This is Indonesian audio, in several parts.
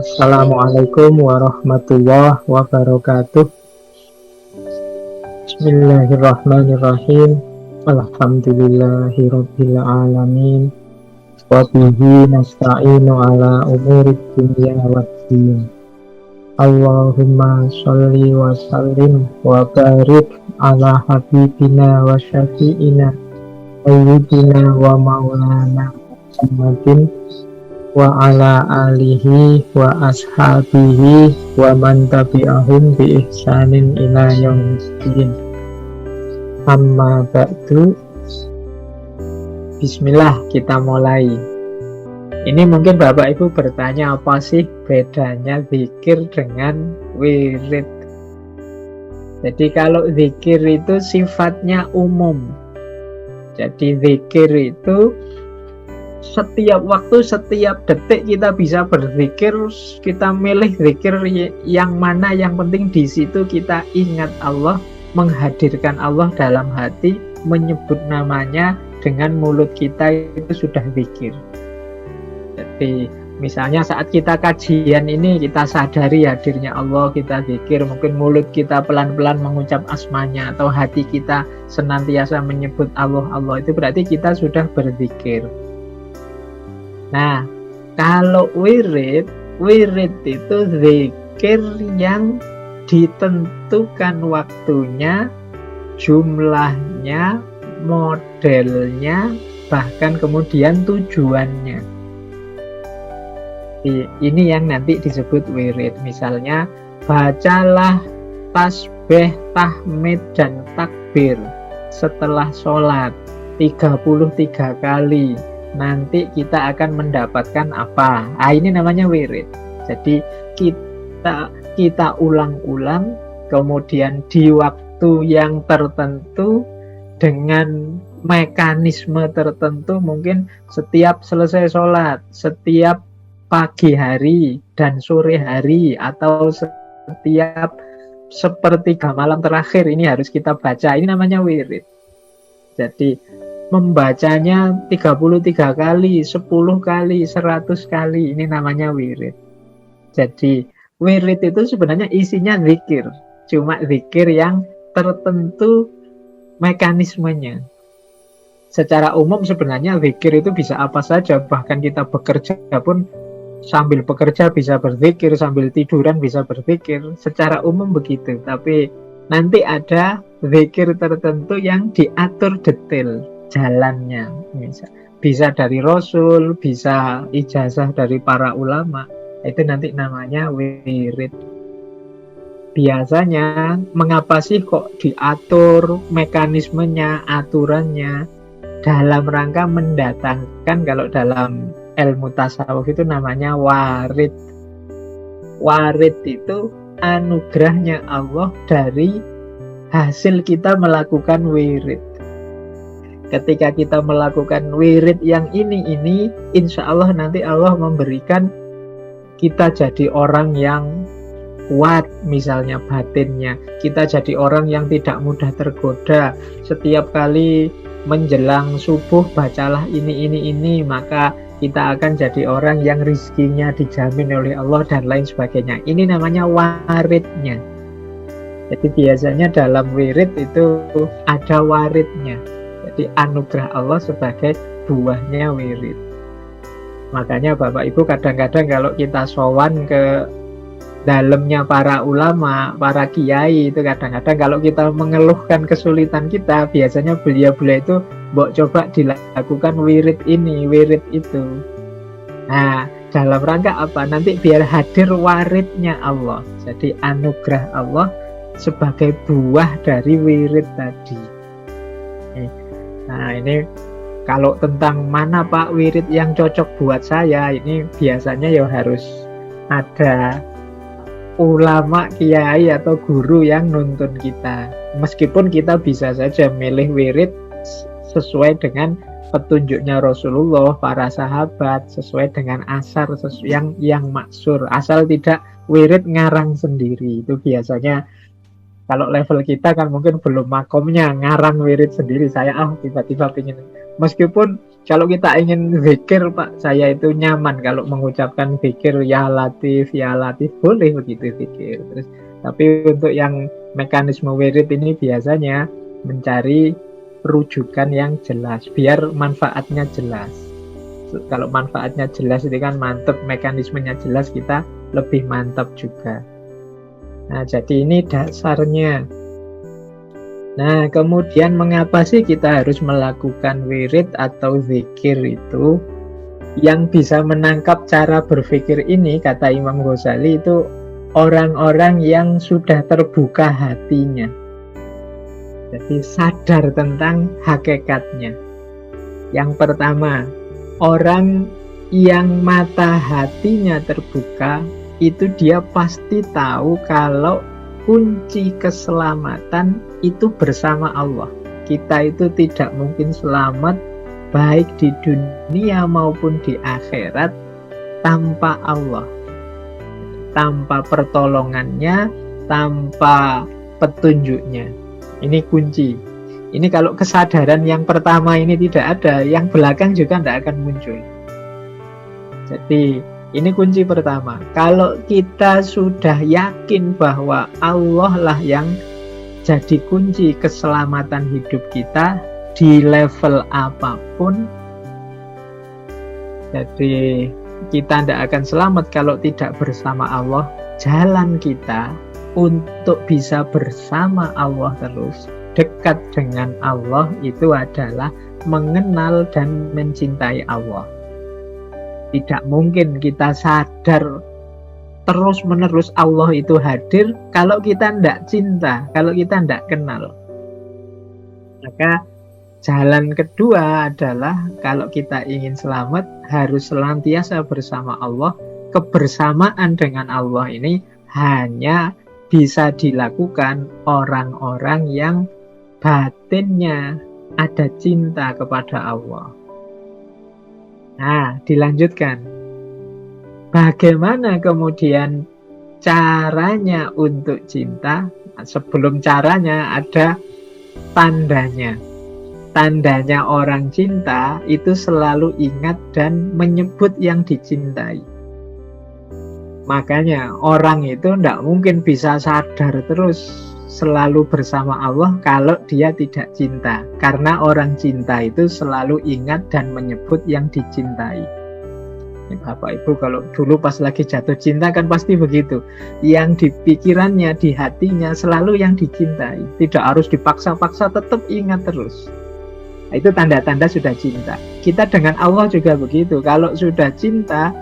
Assalamualaikum warahmatullahi wabarakatuh. Bismillahirrahmanirrahim. Alhamdulillahirabbil alamin. Wa bihi nasta'inu ala umuri dunya waddin. Allahumma sholli wa sallim wa barik ala habibina wa syafi'ina sayyidina wa maulana Muhammadin wa ala alihi wa ashabihi wa man tabi'ahum bi ihsanin ila yaumiddin. Amma ba'du. Bismillah, kita mulai. Ini mungkin Bapak Ibu bertanya, apa sih bedanya zikir dengan wirid? Jadi kalau zikir itu sifatnya umum. Jadi zikir itu setiap waktu, setiap detik kita bisa berzikir, kita milih zikir yang mana, yang penting di situ kita ingat Allah, menghadirkan Allah dalam hati, menyebut namanya dengan mulut kita, itu sudah zikir. Jadi misalnya saat kita kajian ini, kita sadari hadirnya Allah, kita zikir, mungkin mulut kita pelan-pelan mengucap asmanya, atau hati kita senantiasa menyebut Allah, Allah, itu berarti kita sudah berzikir. Nah, kalau wirid itu zikir yang ditentukan waktunya, jumlahnya, modelnya, bahkan kemudian tujuannya. Ini yang nanti disebut wirid. Misalnya, bacalah tasbih, tahmid, dan takbir setelah sholat 33 kali. Nanti kita akan mendapatkan apa? Ini namanya wirid. Jadi kita ulang-ulang, kemudian di waktu yang tertentu dengan mekanisme tertentu, mungkin setiap selesai sholat, setiap pagi hari dan sore hari, atau setiap sepertiga malam terakhir, ini harus kita baca. Ini namanya wirid. Jadi membacanya 33 kali, 10 kali, 100 kali, ini namanya wirid. Jadi wirid itu sebenarnya isinya zikir, cuma zikir yang tertentu mekanismenya. Secara umum sebenarnya zikir itu bisa apa saja, bahkan kita bekerja pun sambil bekerja bisa berzikir, sambil tiduran bisa berzikir, secara umum begitu. Tapi nanti ada zikir tertentu yang diatur detail jalannya, bisa dari Rasul, bisa ijazah dari para ulama, itu nanti namanya wirid. Biasanya mengapa sih kok diatur mekanismenya, aturannya, dalam rangka mendatangkan, kalau dalam ilmu tasawuf itu namanya warid. Warid itu anugerahnya Allah dari hasil kita melakukan wirid. Ketika kita melakukan wirid yang ini, insya Allah nanti Allah memberikan kita jadi orang yang kuat, misalnya batinnya. Kita jadi orang yang tidak mudah tergoda. Setiap kali menjelang subuh bacalah ini, maka kita akan jadi orang yang rizkinya dijamin oleh Allah dan lain sebagainya. Ini namanya waridnya. Jadi biasanya dalam wirid itu ada waridnya. Jadi anugerah Allah sebagai buahnya wirid. Makanya Bapak Ibu kadang-kadang kalau kita sowan ke dalamnya para ulama, para kiai, itu kadang-kadang kalau kita mengeluhkan kesulitan kita, biasanya beliau-beliau itu mbok coba dilakukan wirid ini, wirid itu. Nah, dalam rangka apa? Nanti biar hadir waridnya Allah. Jadi anugerah Allah sebagai buah dari wirid tadi. Nah, ini kalau tentang mana Pak wirid yang cocok buat saya, ini biasanya ya harus ada ulama, kiai, atau guru yang nuntun kita. Meskipun kita bisa saja milih wirid sesuai dengan petunjuknya Rasulullah, para sahabat, sesuai dengan asar yang maksur. Asal tidak wirid ngarang sendiri. Itu biasanya kalau level kita kan mungkin belum makomnya ngarang wirid sendiri. Saya tiba-tiba pengen, meskipun Kalau kita ingin zikir, Pak, saya itu nyaman kalau mengucapkan zikir ya Latif, boleh begitu zikir. Terus, tapi untuk yang mekanisme wirid ini biasanya mencari rujukan yang jelas, biar manfaatnya jelas. Kalau manfaatnya jelas itu kan mantap, mekanismenya jelas, kita lebih mantap juga. Nah, jadi ini dasarnya. Nah, kemudian mengapa sih kita harus melakukan wirid atau zikir itu? Yang bisa menangkap cara berpikir ini, kata Imam Ghazali, itu orang-orang yang sudah terbuka hatinya. Jadi sadar tentang hakikatnya. Yang pertama, orang yang mata hatinya terbuka, itu dia pasti tahu kalau kunci keselamatan itu bersama Allah. Kita itu tidak mungkin selamat baik di dunia maupun di akhirat tanpa Allah, tanpa pertolongannya, tanpa petunjuknya. Ini kunci. Ini kalau kesadaran yang pertama ini tidak ada, yang belakang juga tidak akan muncul. Jadi ini kunci pertama. Kalau kita sudah yakin bahwa Allah lah yang jadi kunci keselamatan hidup kita di level apapun, jadi kita tidak akan selamat kalau tidak bersama Allah. Jalan kita untuk bisa bersama Allah terus, dekat dengan Allah, itu adalah mengenal dan mencintai Allah. Tidak mungkin kita sadar terus-menerus Allah itu hadir kalau kita tidak cinta, kalau kita tidak kenal. Maka jalan kedua adalah kalau kita ingin selamat harus senantiasa bersama Allah. Kebersamaan dengan Allah ini hanya bisa dilakukan orang-orang yang batinnya ada cinta kepada Allah. Nah, dilanjutkan. Bagaimana kemudian caranya untuk cinta? Nah, sebelum caranya ada tandanya. Tandanya orang cinta itu selalu ingat dan menyebut yang dicintai. Makanya orang itu tidak mungkin bisa sadar terus selalu bersama Allah kalau dia tidak cinta. Karena orang cinta itu selalu ingat dan menyebut yang dicintai. Bapak Ibu kalau dulu pas lagi jatuh cinta kan pasti begitu. Yang di pikirannya, di hatinya selalu yang dicintai. Tidak harus dipaksa-paksa, tetap ingat terus. Nah, itu tanda-tanda sudah cinta. Kita dengan Allah juga begitu. Kalau sudah cinta,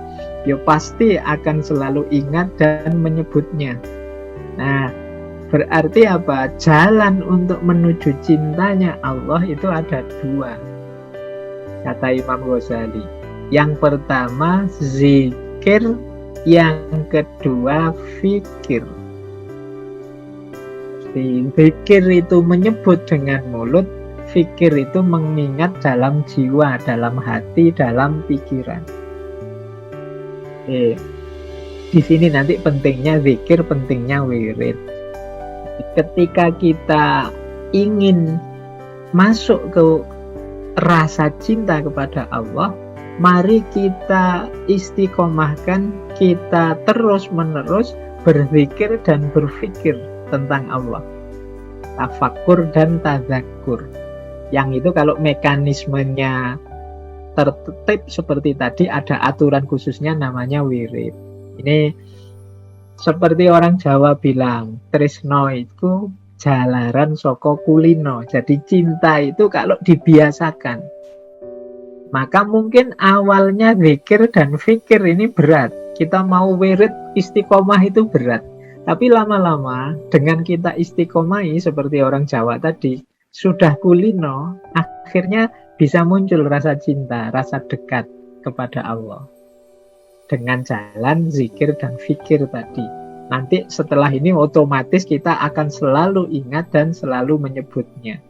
ya pasti akan selalu ingat dan menyebutnya. Nah, berarti apa? Jalan untuk menuju cintanya Allah itu ada dua, kata Imam Ghazali. Yang pertama zikir, yang kedua fikir. Zikir itu menyebut dengan mulut, fikir itu mengingat dalam jiwa, dalam hati, dalam pikiran. Di sini nanti pentingnya zikir, pentingnya wirid. Ketika kita ingin masuk ke rasa cinta kepada Allah, mari kita istiqomahkan, kita terus-menerus berzikir dan berpikir tentang Allah. Tafakkur dan tadzakur. Yang itu kalau mekanismenya tertib seperti tadi, ada aturan khususnya namanya wirid. Ini seperti orang Jawa bilang, tresno itu jalaran saka kulino. Jadi cinta itu kalau dibiasakan, maka mungkin awalnya zikir dan fikir ini berat. Kita mau wirid istiqomah itu berat. Tapi lama-lama dengan kita istiqomahi seperti orang Jawa tadi, sudah kulino, akhirnya bisa muncul rasa cinta, rasa dekat kepada Allah. Dengan jalan zikir dan fikir tadi. Nanti setelah ini otomatis kita akan selalu ingat dan selalu menyebutnya.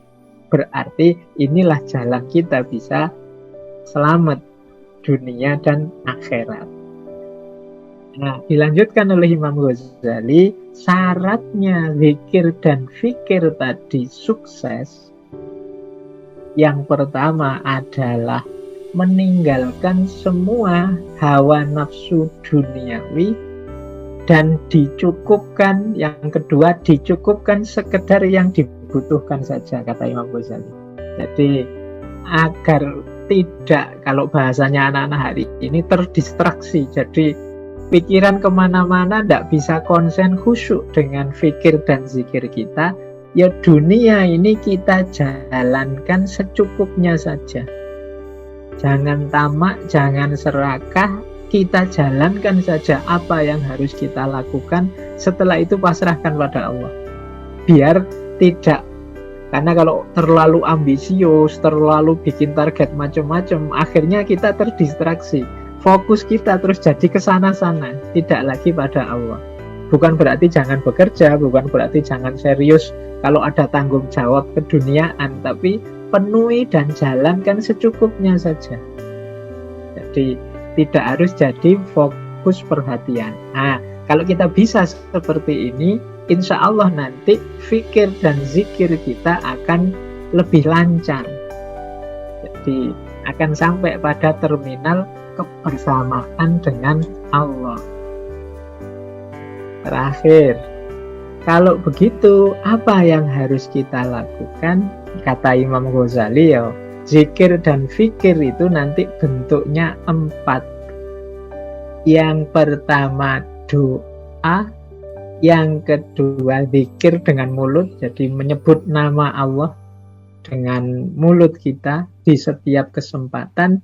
Berarti inilah jalan kita bisa selamat dunia dan akhirat. Nah, dilanjutkan oleh Imam Ghazali, syaratnya zikir dan fikir tadi sukses. Yang pertama adalah meninggalkan semua hawa nafsu duniawi dan dicukupkan, yang kedua dicukupkan sekedar yang dibutuhkan saja, kata Imam Ghazali. Jadi agar tidak, kalau bahasanya anak-anak hari ini, terdistraksi, jadi pikiran kemana-mana, tidak bisa konsen khusyuk dengan fikir dan zikir kita. Ya dunia ini kita jalankan secukupnya saja, jangan tamak, jangan serakah, kita jalankan saja apa yang harus kita lakukan. Setelah itu pasrahkan pada Allah. Biar tidak, karena kalau terlalu ambisius, terlalu bikin target macam-macam, akhirnya kita terdistraksi. Fokus kita terus jadi ke sana-sana, tidak lagi pada Allah. Bukan berarti jangan bekerja, bukan berarti jangan serius kalau ada tanggung jawab keduniaan, tapi penuhi dan jalankan secukupnya saja. Jadi tidak harus jadi fokus perhatian. Nah, kalau kita bisa seperti ini, insya Allah nanti fikir dan zikir kita akan lebih lancar. Jadi akan sampai pada terminal kebersamaan dengan Allah. Terakhir, kalau begitu apa yang harus kita lakukan? Kata Imam Ghazali, ya, zikir dan fikir itu nanti bentuknya 4. Yang pertama doa, yang kedua zikir dengan mulut, jadi menyebut nama Allah dengan mulut kita di setiap kesempatan.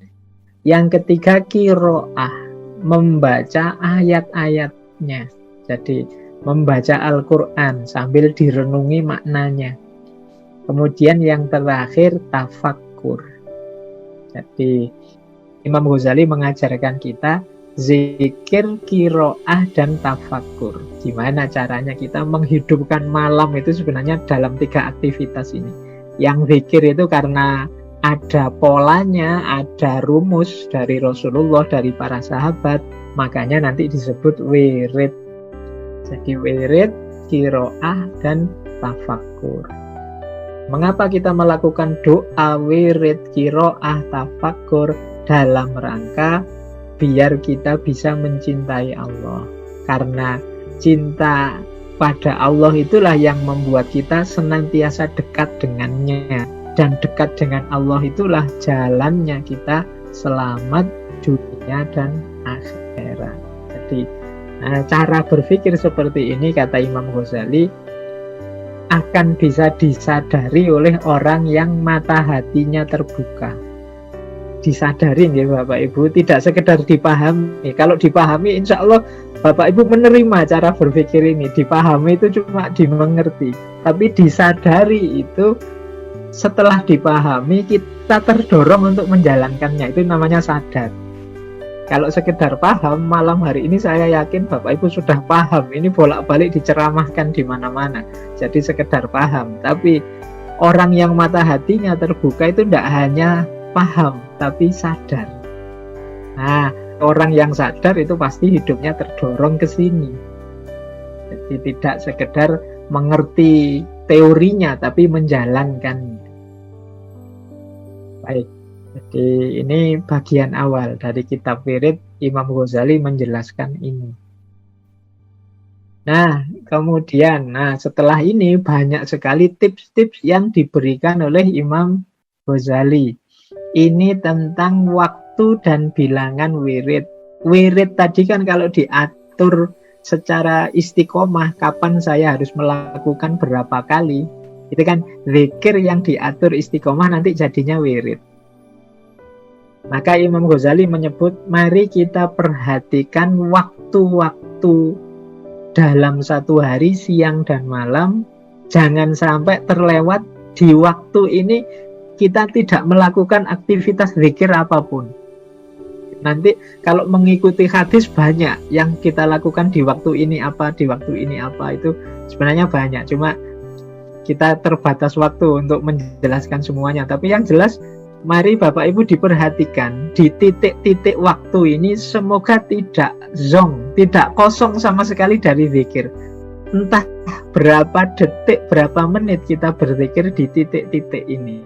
Yang ketiga qiraah, membaca ayat-ayatnya, jadi membaca Al-Quran sambil direnungi maknanya. Kemudian yang terakhir tafakkur. Jadi Imam Ghazali mengajarkan kita zikir, qiraah, dan tafakkur. Gimana caranya kita menghidupkan malam itu sebenarnya dalam 3 aktivitas ini. Yang zikir itu karena ada polanya, ada rumus dari Rasulullah, dari para sahabat, makanya nanti disebut wirid. Jadi wirid, qiraah, dan tafakkur. Mengapa kita melakukan doa, wirid, qiraah, tafakkur? Dalam rangka biar kita bisa mencintai Allah. Karena cinta pada Allah itulah yang membuat kita senantiasa dekat dengannya. Dan dekat dengan Allah itulah jalannya kita selamat dunia dan akhirat. Jadi cara berpikir seperti ini, kata Imam Ghazali, akan bisa disadari oleh orang yang mata hatinya terbuka. Disadarin ya Bapak Ibu, tidak sekedar dipahami. Kalau dipahami insya Allah Bapak Ibu menerima cara berpikir ini. Dipahami itu cuma dimengerti, tapi disadari itu setelah dipahami kita terdorong untuk menjalankannya, itu namanya sadar. Kalau sekedar paham, malam hari ini saya yakin Bapak Ibu sudah paham. Ini bolak-balik diceramahkan di mana-mana. Jadi sekedar paham. Tapi orang yang mata hatinya terbuka itu tidak hanya paham, tapi sadar. Nah, orang yang sadar itu pasti hidupnya terdorong ke sini. Jadi tidak sekedar mengerti teorinya, tapi menjalankan. Baik. Jadi ini bagian awal dari kitab wirid. Imam Ghazali menjelaskan ini. Nah, kemudian setelah ini banyak sekali tips-tips yang diberikan oleh Imam Ghazali. Ini tentang waktu dan bilangan wirid. Wirid tadi kan kalau diatur secara istiqomah, kapan saya harus melakukan berapa kali, itu kan zikir yang diatur istiqomah nanti jadinya wirid. Maka Imam Ghazali menyebut, mari kita perhatikan waktu-waktu dalam satu hari, siang dan malam. Jangan sampai terlewat di waktu ini kita tidak melakukan aktivitas zikir apapun. Nanti kalau mengikuti hadis banyak yang kita lakukan di waktu ini apa, di waktu ini apa, itu sebenarnya banyak. Cuma kita terbatas waktu untuk menjelaskan semuanya. Tapi yang jelas, mari Bapak Ibu diperhatikan di titik-titik waktu ini, semoga tidak zong, tidak kosong sama sekali dari zikir. Entah berapa detik, berapa menit kita berzikir di titik-titik ini.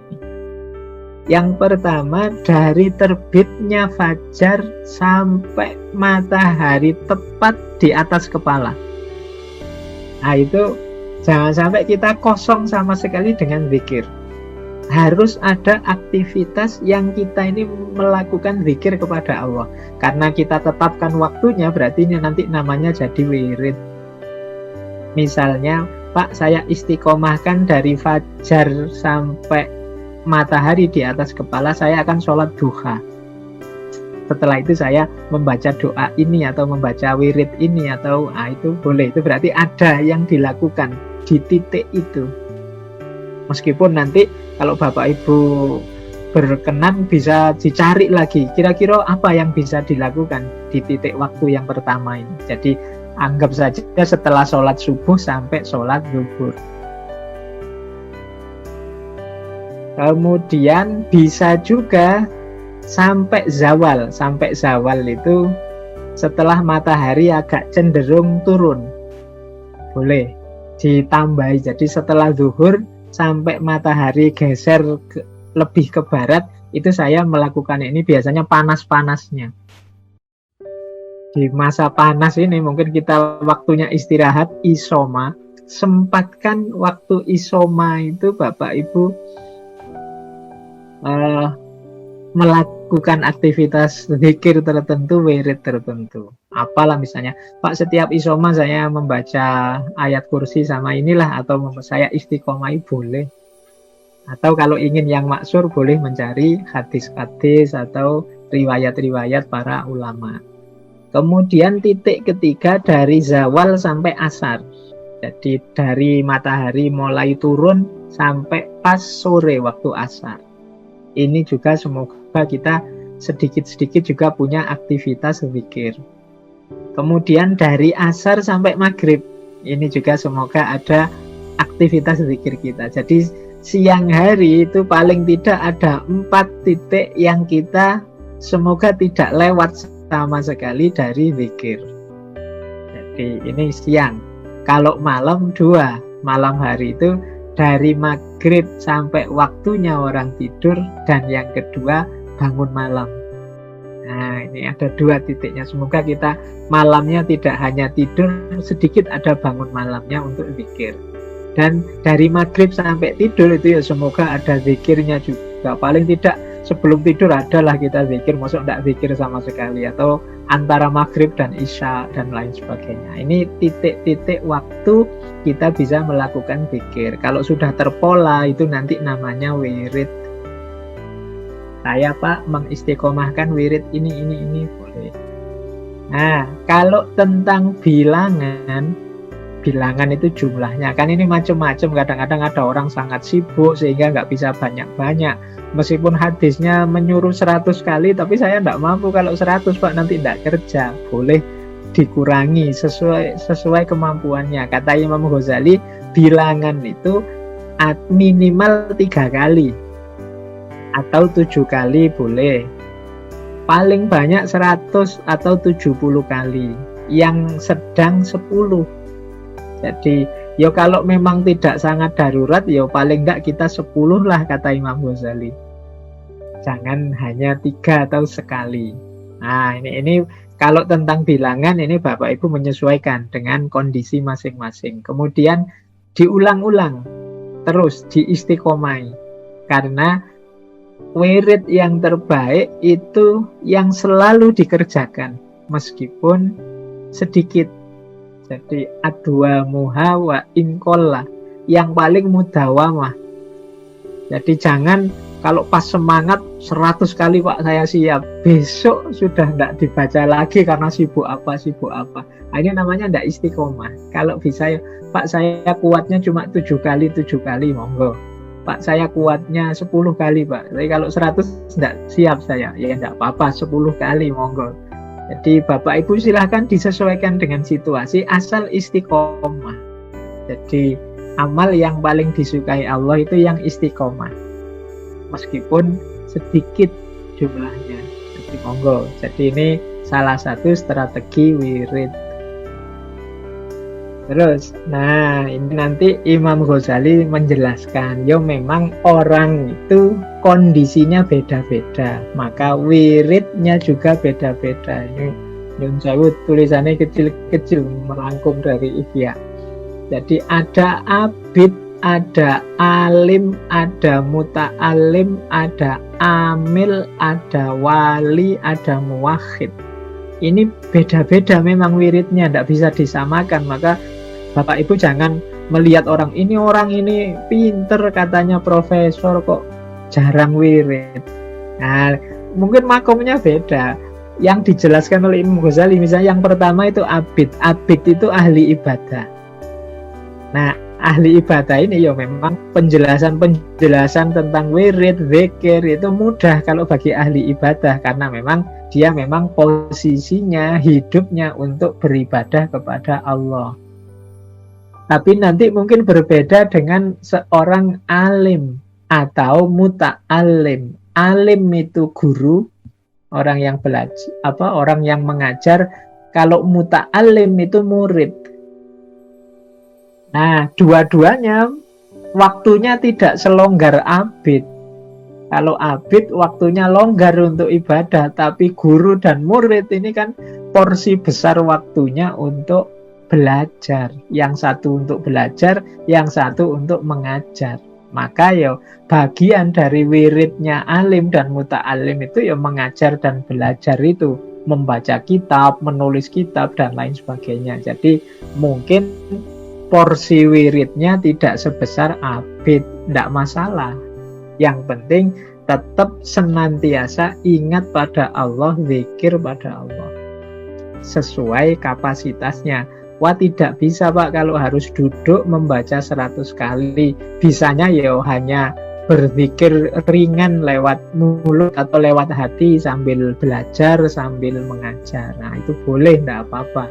Yang pertama, dari terbitnya fajar sampai matahari tepat di atas kepala. Nah itu jangan sampai kita kosong sama sekali dengan zikir. Harus ada aktivitas yang kita ini melakukan zikir kepada Allah. Karena kita tetapkan waktunya, berarti ini nanti namanya jadi wirid. Misalnya, Pak, saya istiqomahkan dari fajar sampai matahari di atas kepala, saya akan sholat duha. Setelah itu saya membaca doa ini atau membaca wirid ini atau itu boleh. Itu berarti ada yang dilakukan di titik itu. Meskipun nanti kalau Bapak Ibu berkenan bisa dicari lagi kira-kira apa yang bisa dilakukan di titik waktu yang pertama ini. Jadi anggap saja setelah sholat subuh sampai sholat zuhur. Kemudian bisa juga sampai zawal. Sampai zawal itu setelah matahari agak cenderung turun. Boleh ditambahi. Jadi setelah zuhur sampai matahari geser lebih ke barat, itu saya melakukan ini biasanya panas-panasnya. Di masa panas ini mungkin kita waktunya istirahat, isoma. Sempatkan waktu isoma itu Bapak Ibu melakukan aktivitas zikir tertentu, wirid tertentu. Apalah misalnya, Pak, setiap isoma saya membaca ayat kursi sama inilah, atau saya istiqomah, boleh. Atau kalau ingin yang maksur, boleh mencari hadis-hadis atau riwayat-riwayat para ulama. Kemudian titik ketiga dari zawal sampai asar. Jadi dari matahari mulai turun sampai pas sore waktu asar. Ini juga semoga kita sedikit-sedikit juga punya aktivitas zikir. Kemudian dari asar sampai maghrib, ini juga semoga ada aktivitas zikir kita. Jadi siang hari itu paling tidak ada 4 titik yang kita semoga tidak lewat sama sekali dari zikir. Jadi ini siang. Kalau malam 2, malam hari itu dari maghrib sampai waktunya orang tidur, dan yang kedua bangun malam. Nah ini ada 2 titiknya. Semoga kita malamnya tidak hanya tidur, sedikit ada bangun malamnya untuk zikir. Dan dari maghrib sampai tidur itu ya semoga ada zikirnya juga. Paling tidak sebelum tidur adalah kita zikir, maksud tidak zikir sama sekali. Atau antara maghrib dan isya dan lain sebagainya. Ini titik-titik waktu kita bisa melakukan zikir. Kalau sudah terpola itu nanti namanya wirid. Saya Pak mengistiqomahkan wirid ini boleh. Nah kalau tentang bilangan itu jumlahnya kan ini macam-macam. Kadang-kadang ada orang sangat sibuk sehingga nggak bisa banyak-banyak. Meskipun hadisnya menyuruh 100 kali, tapi saya tidak mampu kalau 100 Pak, nanti tidak kerja. Boleh dikurangi sesuai kemampuannya. Kata Imam Ghazali, bilangan itu minimal 3 kali atau 7 kali boleh. Paling banyak 100 atau 70 kali. Yang sedang 10. Jadi ya kalau memang tidak sangat darurat, ya paling enggak kita 10 lah kata Imam Ghazali. Jangan hanya 3 atau sekali. Nah ini kalau tentang bilangan ini Bapak Ibu menyesuaikan dengan kondisi masing-masing. Kemudian diulang-ulang terus, diistiqomai. Karena wirid yang terbaik itu yang selalu dikerjakan meskipun sedikit. Jadi adwa muha wa inkola, yang paling mudawamah. Jadi jangan kalau pas semangat 100 kali Pak saya siap, besok sudah tidak dibaca lagi karena sibuk apa. Nah, ini namanya tidak istiqomah. Kalau bisa Pak saya kuatnya cuma 7 kali monggo. Pak saya kuatnya 10 kali Pak. Tapi kalau 100 tidak siap saya, ya tidak apa-apa, 10 kali monggo. Jadi Bapak Ibu silahkan disesuaikan dengan situasi asal istiqomah. Jadi amal yang paling disukai Allah itu yang istiqomah. Meskipun sedikit jumlahnya. Jadi monggo. Jadi ini salah satu strategi wirid. Terus, nah ini nanti Imam Ghazali menjelaskan, yo memang orang itu kondisinya beda-beda, maka wiridnya juga beda-beda. Ini Nyun Sewu tulisannya kecil-kecil merangkum dari Ihya. Jadi ada abid, ada alim, ada muta'alim, ada amil, ada wali, ada muwahhid. Ini beda-beda memang wiridnya, tidak bisa disamakan. Maka Bapak Ibu jangan melihat orang ini pinter katanya profesor kok jarang wirid. Nah, mungkin makomnya beda. Yang dijelaskan oleh Imam Ghazali misalnya yang pertama itu abid. Abid itu ahli ibadah. Nah, ahli ibadah ini ya memang penjelasan tentang wirid, zikir itu mudah kalau bagi ahli ibadah karena memang dia memang posisinya, hidupnya untuk beribadah kepada Allah. Tapi nanti mungkin berbeda dengan seorang alim atau muta'alim. Alim itu guru, orang yang belajar, orang yang mengajar. Kalau muta'alim itu murid. Nah, dua-duanya waktunya tidak selonggar abid. Kalau abid waktunya longgar untuk ibadah, tapi guru dan murid ini kan porsi besar waktunya untuk belajar. Yang satu untuk belajar, yang satu untuk mengajar. Maka ya bagian dari wiridnya alim dan muta'alim itu ya mengajar dan belajar itu. Membaca kitab, menulis kitab, dan lain sebagainya. Jadi mungkin porsi wiridnya tidak sebesar abid, tidak masalah. Yang penting tetap senantiasa ingat pada Allah, zikir pada Allah sesuai kapasitasnya. Wah, tidak bisa Pak kalau harus duduk membaca 100 kali. Bisanya ya hanya berzikir ringan lewat mulut atau lewat hati sambil belajar, sambil mengajar. Nah, itu boleh, tidak apa-apa.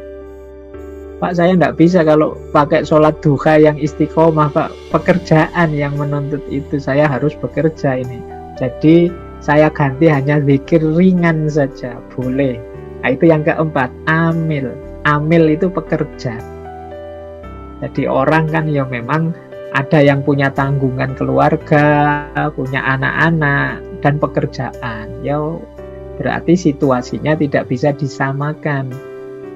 Pak, saya tidak bisa kalau pakai sholat duha yang istiqomah, Pak. Pekerjaan yang menuntut itu, saya harus bekerja ini. Jadi saya ganti hanya zikir ringan saja, boleh. Nah, itu yang keempat, amil. Amil itu pekerja. Jadi orang kan ya memang ada yang punya tanggungan keluarga, punya anak-anak, dan pekerjaan. Ya berarti situasinya tidak bisa disamakan.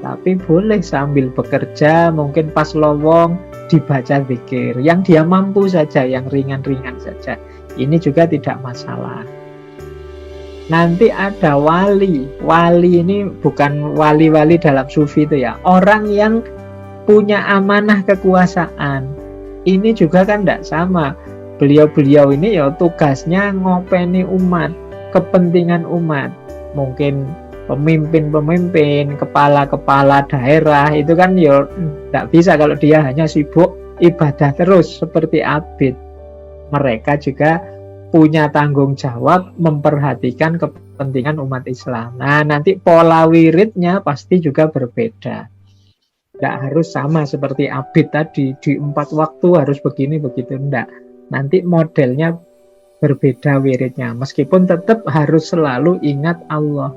Tapi boleh sambil bekerja, mungkin pas lowong dibaca zikir. Yang dia mampu saja, yang ringan-ringan saja. Ini juga tidak masalah. Nanti ada wali. Wali ini bukan wali-wali dalam sufi itu ya. Orang yang punya amanah kekuasaan. Ini juga kan tidak sama. Beliau-beliau ini ya tugasnya ngopeni umat, kepentingan umat. Mungkin pemimpin-pemimpin, kepala-kepala daerah itu kan ya tidak bisa kalau dia hanya sibuk ibadah terus seperti abid. Mereka juga punya tanggung jawab memperhatikan kepentingan umat Islam. Nah, nanti pola wiridnya pasti juga berbeda. Tidak harus sama seperti abid tadi, di 4 waktu harus begini, begitu. Tidak. Nanti modelnya berbeda wiridnya. Meskipun tetap harus selalu ingat Allah.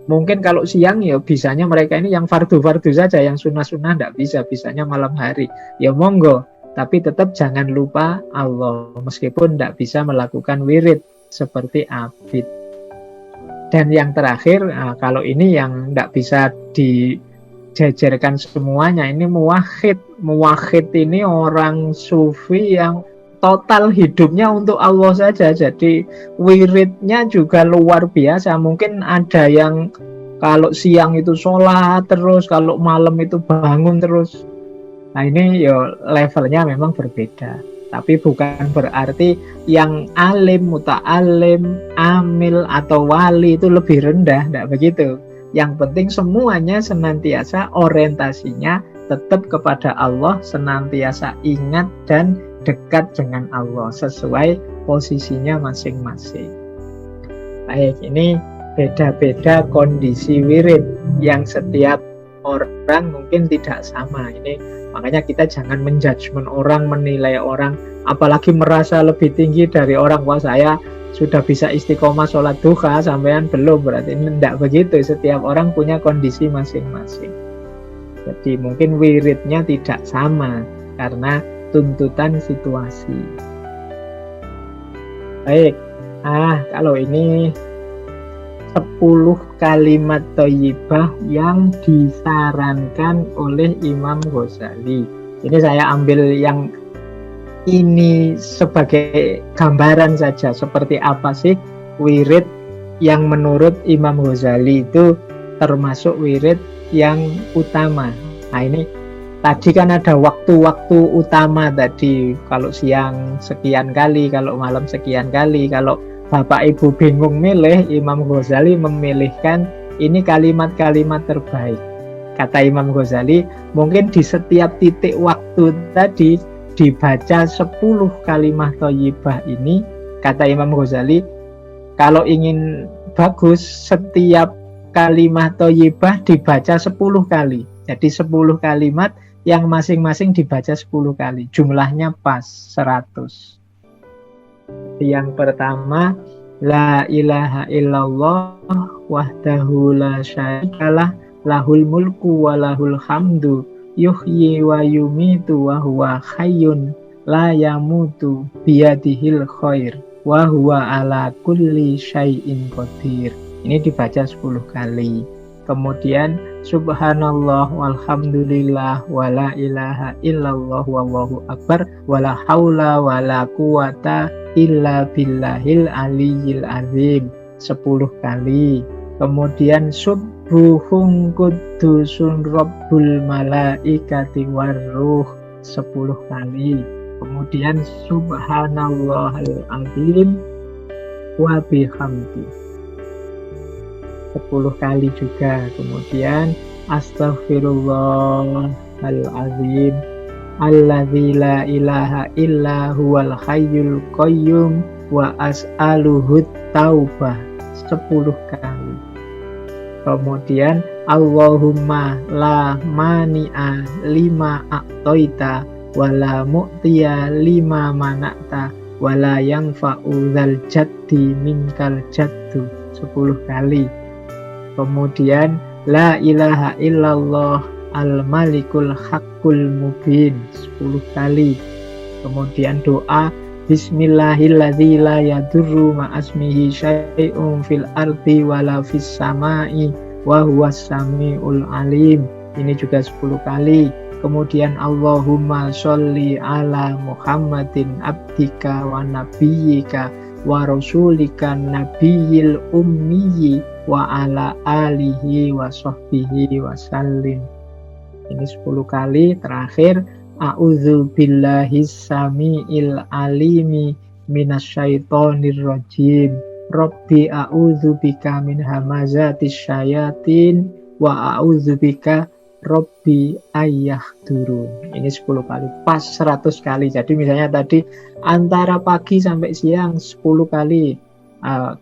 Mungkin kalau siang ya bisanya mereka ini yang fardu-fardu saja, yang sunnah-sunnah tidak bisa. Bisanya malam hari. Ya monggo. Tapi tetap jangan lupa Allah, meskipun tidak bisa melakukan wirid seperti abid. Dan yang terakhir, kalau ini yang tidak bisa dijajarkan semuanya, ini muwahhid. Muwahhid ini orang sufi yang total hidupnya untuk Allah saja. Jadi wiridnya juga luar biasa. Mungkin ada yang kalau siang itu sholat terus, kalau malam itu bangun terus. Nah, ini ya levelnya memang berbeda. Tapi bukan berarti yang alim, muta'alim, amil, atau wali itu lebih rendah. Tidak begitu. Yang penting semuanya senantiasa orientasinya tetap kepada Allah, senantiasa ingat dan dekat dengan Allah sesuai posisinya masing-masing. Baik, ini beda-beda kondisi wirid yang setiap orang mungkin tidak sama. Ini makanya kita jangan menjudgment orang, menilai orang, apalagi merasa lebih tinggi dari orang. Wah, saya sudah bisa istiqomah sholat duha, sampean belum, berarti tidak begitu. Setiap orang punya kondisi masing-masing. Jadi mungkin wiridnya tidak sama karena tuntutan situasi. Baik, kalau ini 10 kalimat thayyibah yang disarankan oleh Imam Ghazali. Ini saya ambil yang ini sebagai gambaran saja, seperti apa sih wirid yang menurut Imam Ghazali itu termasuk wirid yang utama. Nah ini tadi kan ada waktu-waktu utama tadi, kalau siang sekian kali, kalau malam sekian kali. Kalau Bapak Ibu bingung milih, Imam Ghazali memilihkan ini kalimat-kalimat terbaik. Kata Imam Ghazali, mungkin di setiap titik waktu tadi dibaca 10 kalimat thayyibah ini. Kata Imam Ghazali, kalau ingin bagus, setiap kalimat thayyibah dibaca 10 kali. Jadi 10 kalimat yang masing-masing dibaca 10 kali. Jumlahnya pas 100. Yang pertama, la ilaha illallah wahdahu la syarikalah lahul mulku wa lahul hamdu yuhyi wa yumitu wa huwa hayyun la yamutu biyadihil khair wa huwa ala kulli syai'in qadir. Ini dibaca 10 kali. Kemudian subhanallah walhamdulillah wala ilaha illallah wallahu akbar wala haula wala quwata illa billahil aliyyil azim 10 kali. Kemudian subbuhun qudusun rabbul malaikati warruh 10 kali. Kemudian subhanallahal azim wa bihamdi 10 kali juga. Kemudian astaghfirullahalazim alladzi la ilaha illa huwal hayyul qayyum wa as'aluhut taubah 10 kali. Kemudian Allahumma la mani'a lima a'taita wa la mu'tiya lima mana'ta wa la yanfa'u dzal jaddi minkal jaddu 10 kali. Kemudian la ilaha illallah al-malikul haqqul mubin 10 kali. Kemudian doa bismillahilladzi la yadurru ma'asmihi syai'un fil ardi wala fis sama'i wa huwas samiul alim. Ini juga 10 kali. Kemudian Allahumma sholli ala Muhammadin abdika wa nabiyyika wa rasulika nabiyil ummiyi wa ala alihi wa sahbihi wa sallim. Ini 10 kali. Terakhir, a'udzu billahis samiil alimi minasyaitonir rajim. Rabbi a'udzu bika min hamazatis syayatin wa a'udzu bika Rabbi ayyahdurun. Ini 10 kali. Pas 100 kali. Jadi misalnya tadi antara pagi sampai siang 10 kali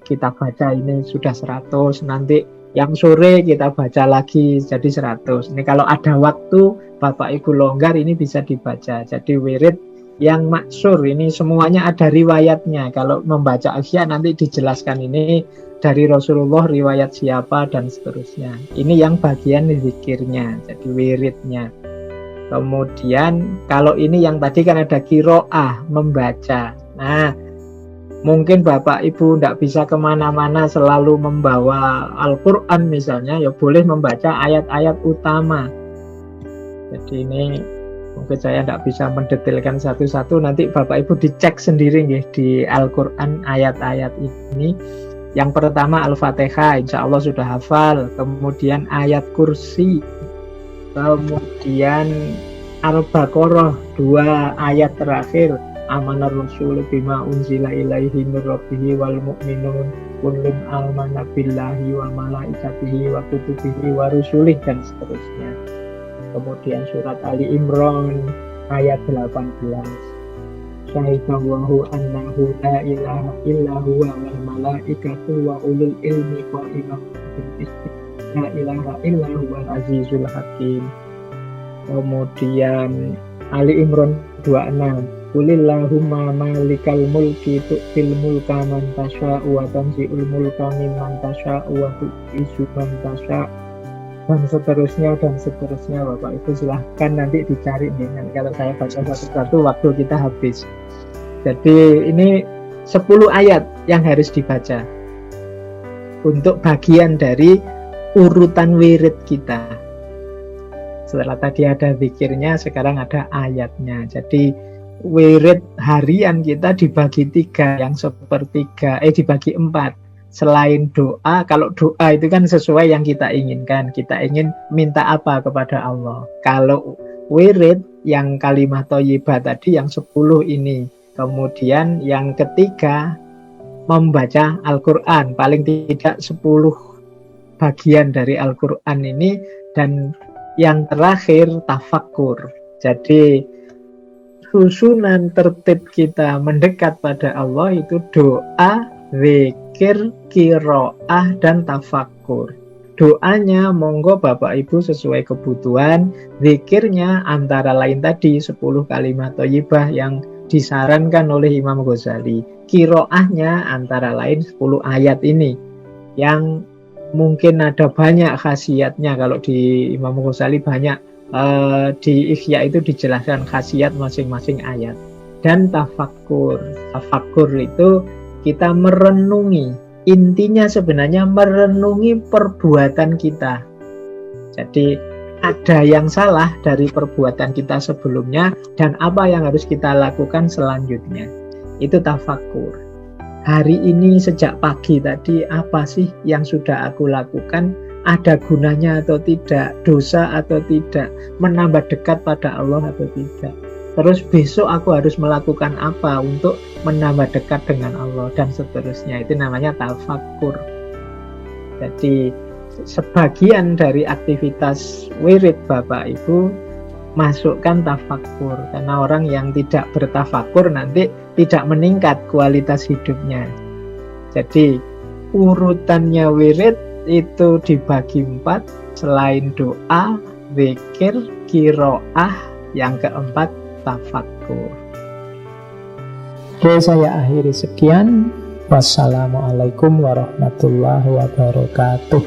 kita baca, ini sudah 100. Nanti yang sore kita baca lagi jadi 100. Ini kalau ada waktu Bapak Ibu longgar ini bisa dibaca. Jadi wirid yang maksur ini semuanya ada riwayatnya. Kalau membaca Ihya nanti dijelaskan ini dari Rasulullah riwayat siapa dan seterusnya. Ini yang bagian zikirnya, jadi wiridnya. Kemudian kalau ini yang tadi kan ada qiraah, membaca. Nah, mungkin Bapak Ibu tidak bisa kemana-mana selalu membawa Al-Quran misalnya, ya boleh membaca ayat-ayat utama. Jadi ini mungkin saya tidak bisa mendetailkan satu-satu, nanti Bapak Ibu dicek sendiri ya, di Al-Quran ayat-ayat ini. Yang pertama Al-Fatihah, insya Allah sudah hafal. Kemudian ayat kursi. Kemudian Al-Baqarah, 2 ayat terakhir. Amanar Rasul bima unzila ilaihi mir rabbihi wal mu'minun kullun amana billahi wa malaikatihi wa kutubihi wa rusulih dan seterusnya. Kemudian surat Ali Imran ayat 18. Syahidallahu annahu la ilaha illa huwa wal malaikatu wa ulul ilmi qa'iman bil qisti la ilaha illa huwal azizul hakim. Kemudian Ali Imran 26. Qulillahumma malikal mulki tu'til mulka man tasya'u wa tanzi'ul mulka mimman tasya'u wa tu'izzu man tasya'u dan seterusnya Bapak Ibu silahkan nanti dicari nih. Nanti kalau saya baca satu-satu waktu kita habis. Jadi ini 10 ayat yang harus dibaca untuk bagian dari urutan wirid kita. Setelah tadi ada zikirnya, sekarang ada ayatnya. Jadi wirid harian kita dibagi 3, yang sepertiga dibagi 4. Selain doa, kalau doa itu kan sesuai yang kita inginkan. Kita ingin minta apa kepada Allah. Kalau wirid yang kalimah thayyibah tadi yang 10 ini. Kemudian yang ketiga membaca Al-Quran, paling tidak 10 bagian dari Al-Quran ini. Dan yang terakhir tafakkur. Jadi susunan tertib kita mendekat pada Allah itu doa, zikir, qiraah, dan tafakkur. Doanya monggo Bapak Ibu sesuai kebutuhan. Zikirnya antara lain tadi 10 kalimat thayyibah yang disarankan oleh Imam Ghazali. Qiraahnya antara lain 10 ayat ini yang mungkin ada banyak khasiatnya. Kalau di Imam Ghazali banyak, di Ihya itu dijelaskan khasiat masing-masing ayat. Dan tafakkur. Tafakkur itu kita merenungi, intinya sebenarnya merenungi perbuatan kita. Jadi ada yang salah dari perbuatan kita sebelumnya dan apa yang harus kita lakukan selanjutnya. Itu tafakkur. Hari ini sejak pagi tadi apa sih yang sudah aku lakukan? Ada gunanya atau tidak? Dosa atau tidak? Menambah dekat pada Allah atau tidak? Terus besok aku harus melakukan apa untuk menambah dekat dengan Allah dan seterusnya. Itu namanya tafakkur. Jadi sebagian dari aktivitas wirid Bapak Ibu masukkan tafakkur. Karena orang yang tidak bertafakkur nanti tidak meningkat kualitas hidupnya. Jadi urutannya wirid itu dibagi 4. Selain doa, zikir, qiraah, yang keempat tafakkur. Oke, saya akhiri sekian. Wassalamualaikum warahmatullahi wabarakatuh.